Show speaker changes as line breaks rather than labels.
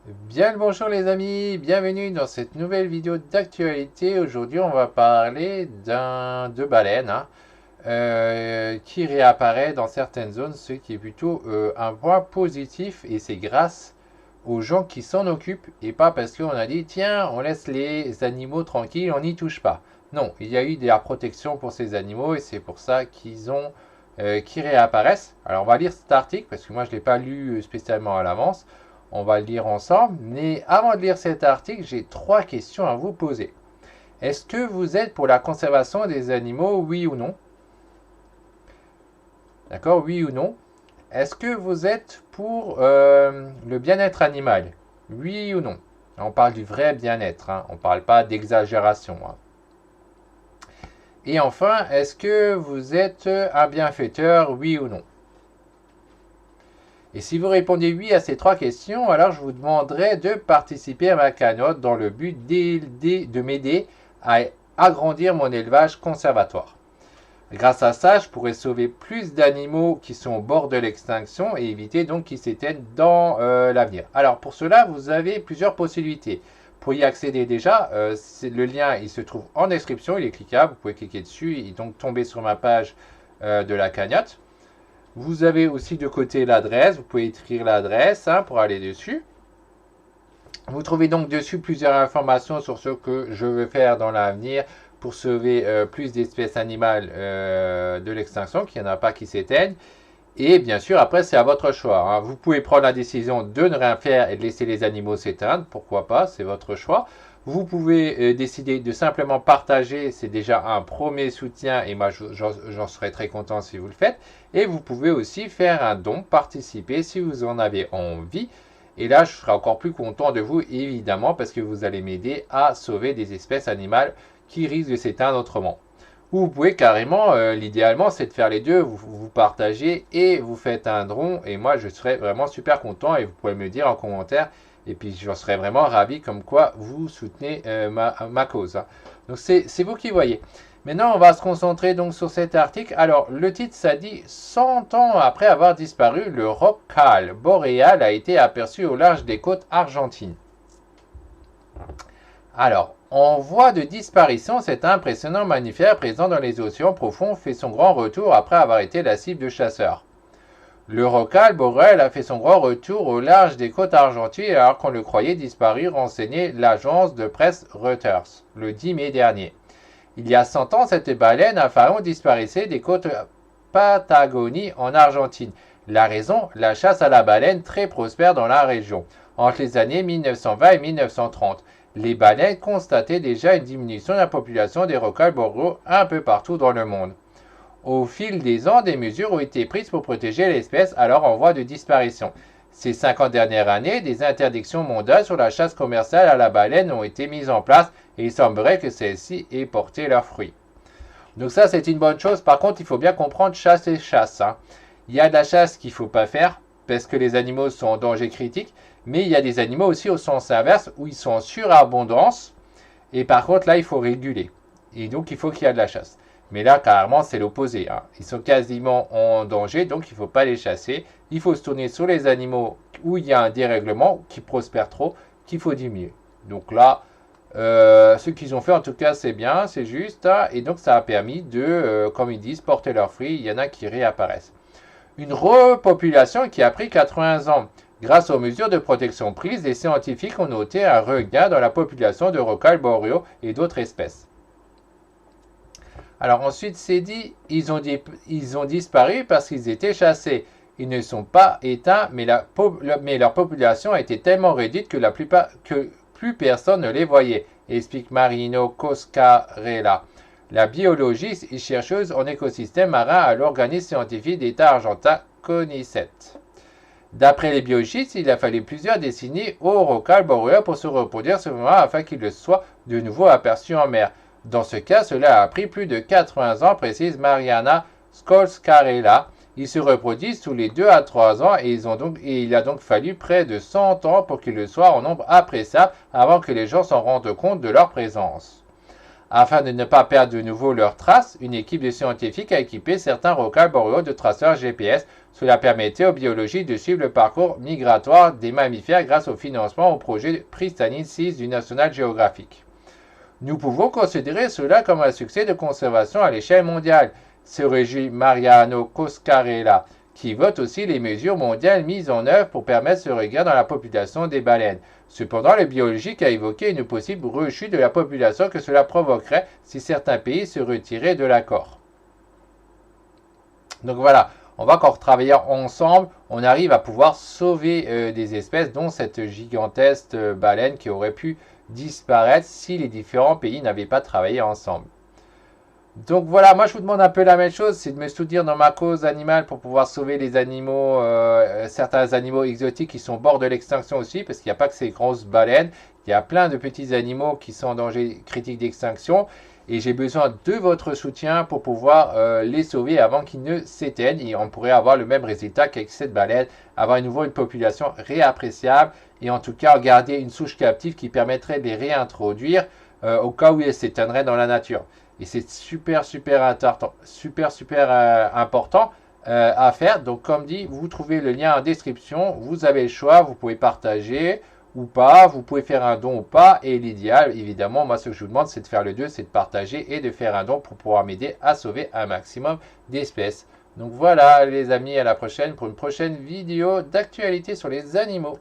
Bien le bonjour les amis, bienvenue dans cette nouvelle vidéo d'actualité. Aujourd'hui on va parler de baleine qui réapparaît dans certaines zones, ce qui est plutôt un point positif et c'est grâce aux gens qui s'en occupent et pas parce qu'on a dit tiens on laisse les animaux tranquilles, on n'y touche pas. Non, il y a eu de la protection pour ces animaux et c'est pour ça qu'ils réapparaissent. Alors on va lire cet article parce que moi je ne l'ai pas lu spécialement à l'avance. On va le lire ensemble, mais avant de lire cet article, j'ai trois questions à vous poser. Est-ce que vous êtes pour la conservation des animaux, oui ou non? D'accord, oui ou non? Est-ce que vous êtes pour le bien-être animal? Oui ou non? On parle du vrai bien-être, hein. On ne parle pas d'exagération, hein. Et enfin, est-ce que vous êtes un bienfaiteur, oui ou non? Et si vous répondez oui à ces trois questions, alors je vous demanderai de participer à ma cagnotte dans le but de m'aider à agrandir mon élevage conservatoire. Grâce à ça, je pourrais sauver plus d'animaux qui sont au bord de l'extinction et éviter donc qu'ils s'éteignent dans l'avenir. Alors pour cela, vous avez plusieurs possibilités. Pour y accéder déjà, le lien il se trouve en description, il est cliquable, vous pouvez cliquer dessus et donc tomber sur ma page de la cagnotte. Vous avez aussi de côté l'adresse, vous pouvez écrire l'adresse pour aller dessus. Vous trouvez donc dessus plusieurs informations sur ce que je veux faire dans l'avenir pour sauver plus d'espèces animales de l'extinction, qu'il n'y en a pas qui s'éteignent. Et bien sûr, après, c'est à votre choix, hein. Vous pouvez prendre la décision de ne rien faire et de laisser les animaux s'éteindre. Pourquoi pas, c'est votre choix. Vous pouvez décider de simplement partager, c'est déjà un premier soutien et moi j'en serais très content si vous le faites. Et vous pouvez aussi faire un don, participer si vous en avez envie. Et là, je serai encore plus content de vous, évidemment, parce que vous allez m'aider à sauver des espèces animales qui risquent de s'éteindre autrement. Ou vous pouvez carrément, l'idéalement, c'est de faire les deux, vous partagez et vous faites un don. Et moi, je serais vraiment super content et vous pouvez me dire en commentaire. Et puis, j'en serais vraiment ravi comme quoi vous soutenez ma cause, hein. Donc, c'est vous qui voyez. Maintenant, on va se concentrer donc sur cet article. Alors, le titre, ça dit 100 ans après avoir disparu, le rocale boréal a été aperçu au large des côtes argentines. Alors, en voie de disparition, cet impressionnant mammifère présent dans les océans profonds fait son grand retour après avoir été la cible de chasseurs. Le rocale boréal a fait son grand retour au large des côtes argentines alors qu'on le croyait disparu, renseignait l'agence de presse Reuters le 10 mai dernier. Il y a 100 ans, cette baleine à pharaon disparaissait des côtes Patagonie en Argentine. La raison, la chasse à la baleine très prospère dans la région. Entre les années 1920 et 1930, les baleines constataient déjà une diminution de la population des rocales boréaux un peu partout dans le monde. Au fil des ans, des mesures ont été prises pour protéger l'espèce alors en voie de disparition. Ces 50 dernières années, des interdictions mondiales sur la chasse commerciale à la baleine ont été mises en place et il semblerait que celles-ci aient porté leurs fruits. Donc ça, c'est une bonne chose. Par contre, il faut bien comprendre chasse et chasse, hein. Il y a de la chasse qu'il ne faut pas faire parce que les animaux sont en danger critique, mais il y a des animaux aussi au sens inverse où ils sont en surabondance et par contre là, il faut réguler. Et donc, il faut qu'il y ait de la chasse. Mais là, carrément, c'est l'opposé, hein. Ils sont quasiment en danger, donc il ne faut pas les chasser. Il faut se tourner sur les animaux où il y a un dérèglement qui prospère trop, qu'il faut diminuer. Donc là, ce qu'ils ont fait, en tout cas, c'est bien, c'est juste, hein. Et donc, ça a permis de, comme ils disent, porter leurs fruits. Il y en a qui réapparaissent. Une repopulation qui a pris 80 ans. Grâce aux mesures de protection prises, les scientifiques ont noté un regain dans la population de rocales boréaux et d'autres espèces. Alors ensuite, c'est dit, ils ont disparu parce qu'ils étaient chassés. Ils ne sont pas éteints, mais leur population a été tellement réduite que plus personne ne les voyait, explique Marino Coscarella, la biologiste et chercheuse en écosystème marin à l'organisme scientifique d'État argentin CONICET. D'après les biologistes, il a fallu plusieurs décennies au rocale boréal pour se reproduire seulement afin qu'il soit de nouveau aperçu en mer. Dans ce cas, cela a pris plus de 80 ans, précise Mariana Scolscarella. Ils se reproduisent tous les 2 à 3 ans et il a donc fallu près de 100 ans pour qu'ils le soient en nombre appréciable avant que les gens s'en rendent compte de leur présence. Afin de ne pas perdre de nouveau leurs traces, une équipe de scientifiques a équipé certains rocales boréaux de traceurs GPS Cela permettait aux biologistes de suivre le parcours migratoire des mammifères grâce au financement au projet Pristanine 6 du National Geographic. Nous pouvons considérer cela comme un succès de conservation à l'échelle mondiale, se réjouit Mariano Coscarella, qui vote aussi les mesures mondiales mises en œuvre pour permettre ce regain dans la population des baleines. Cependant, le biologique a évoqué une possible rechute de la population que cela provoquerait si certains pays se retiraient de l'accord. Donc voilà, on voit qu'en travaillant ensemble, on arrive à pouvoir sauver des espèces, dont cette gigantesque baleine qui aurait pu disparaître si les différents pays n'avaient pas travaillé ensemble. Donc voilà, moi je vous demande un peu la même chose, c'est de me soutenir dans ma cause animale pour pouvoir sauver les animaux, certains animaux exotiques qui sont au bord de l'extinction aussi, parce qu'il n'y a pas que ces grosses baleines, il y a plein de petits animaux qui sont en danger critique d'extinction, et j'ai besoin de votre soutien pour pouvoir les sauver avant qu'ils ne s'éteignent, et on pourrait avoir le même résultat qu'avec cette baleine, avoir à nouveau une population réappréciable, et en tout cas garder une souche captive qui permettrait de les réintroduire au cas où elles s'éteindraient dans la nature. Et c'est super important à faire. Donc comme dit, vous trouvez le lien en description. Vous avez le choix. Vous pouvez partager ou pas. Vous pouvez faire un don ou pas. Et l'idéal, évidemment, moi ce que je vous demande, c'est de faire le deux, c'est de partager et de faire un don pour pouvoir m'aider à sauver un maximum d'espèces. Donc voilà les amis, à la prochaine pour une prochaine vidéo d'actualité sur les animaux.